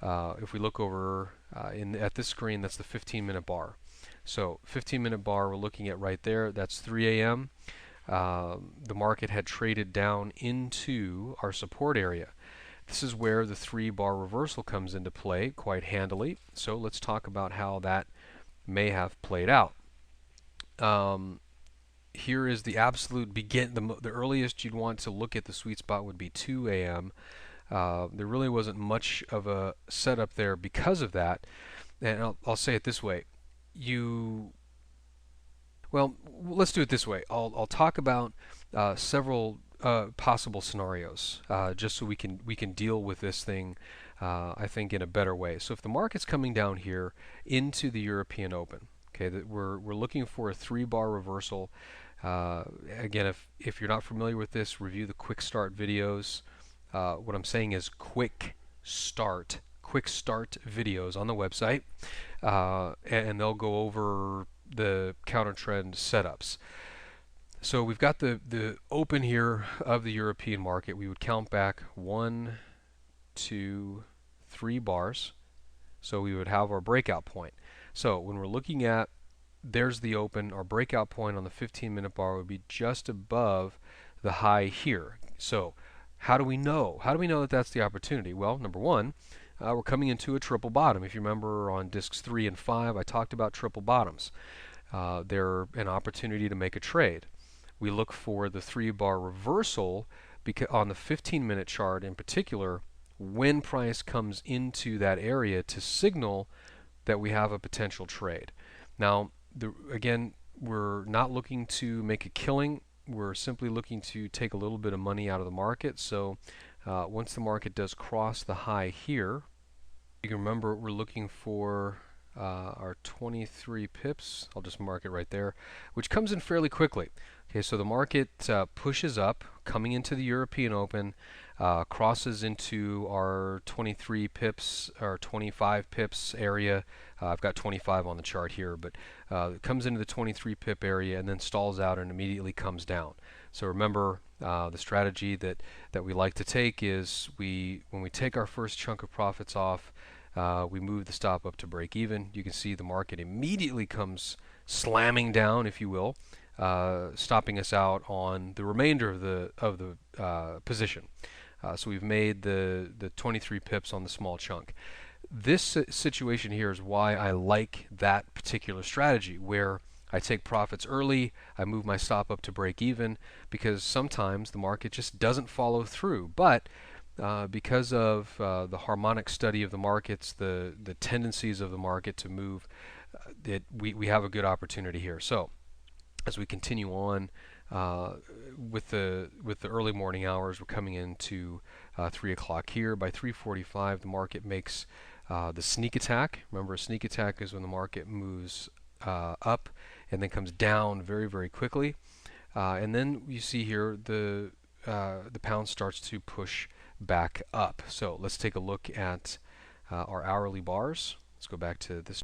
If we look over at this screen, that's the 15-minute bar. So 15-minute bar we're looking at right there, that's 3 a.m. The market had traded down into our support area. This is where the 3-bar reversal comes into play quite handily. So let's talk about how that may have played out. Here is the absolute the earliest you'd want to look at the sweet spot would be 2 a.m. There really wasn't much of a setup there because of that. And I'll say it this way. Well, let's do it this way. I'll talk about several possible scenarios just so we can deal with this thing, I think, in a better way. So if the market's coming down here into the European Open, okay, that we're looking for a 3-bar reversal. Again, if you're not familiar with this, review the quick start videos. What I'm saying is quick start videos on the website, and they'll go over the counter trend setups. So we've got the open here of the European market. We would count back 1, 2, 3 bars. So we would have our breakout point. So when we're looking at, there's the open, our breakout point on the 15-minute bar would be just above the high here. So how do we know? How do we know that that's the opportunity? Well, number one, we're coming into a triple bottom. If you remember on discs 3 and 5, I talked about triple bottoms. They're an opportunity to make a trade. We look for the 3-bar reversal because on the 15-minute chart in particular, when price comes into that area to signal that we have a potential trade. Now, again, we're not looking to make a killing. We're simply looking to take a little bit of money out of the market. So once the market does cross the high here, you can remember we're looking for our 23 pips. I'll just mark it right there, which comes in fairly quickly. Okay, so the market pushes up, coming into the European Open, crosses into our 23 pips or 25 pips area. I've got 25 on the chart here, but it comes into the 23 pip area and then stalls out and immediately comes down. So remember, the strategy that we like to take is when we take our first chunk of profits off, we move the stop up to break even. You can see the market immediately comes slamming down, if you will, stopping us out on the remainder of the position. So we've made the 23 pips on the small chunk. This situation here is why I like that particular strategy, where I take profits early, I move my stop up to break even, because sometimes the market just doesn't follow through. But because of the harmonic study of the markets, the tendencies of the market to move, we have a good opportunity here. So as we continue on with the early morning hours, we're coming into 3 o'clock here. By 3:45, the market makes the sneak attack. Remember, a sneak attack is when the market moves up and then comes down very, very quickly. And then you see here the pound starts to push back up. So let's take a look at our hourly bars. Let's go back to this.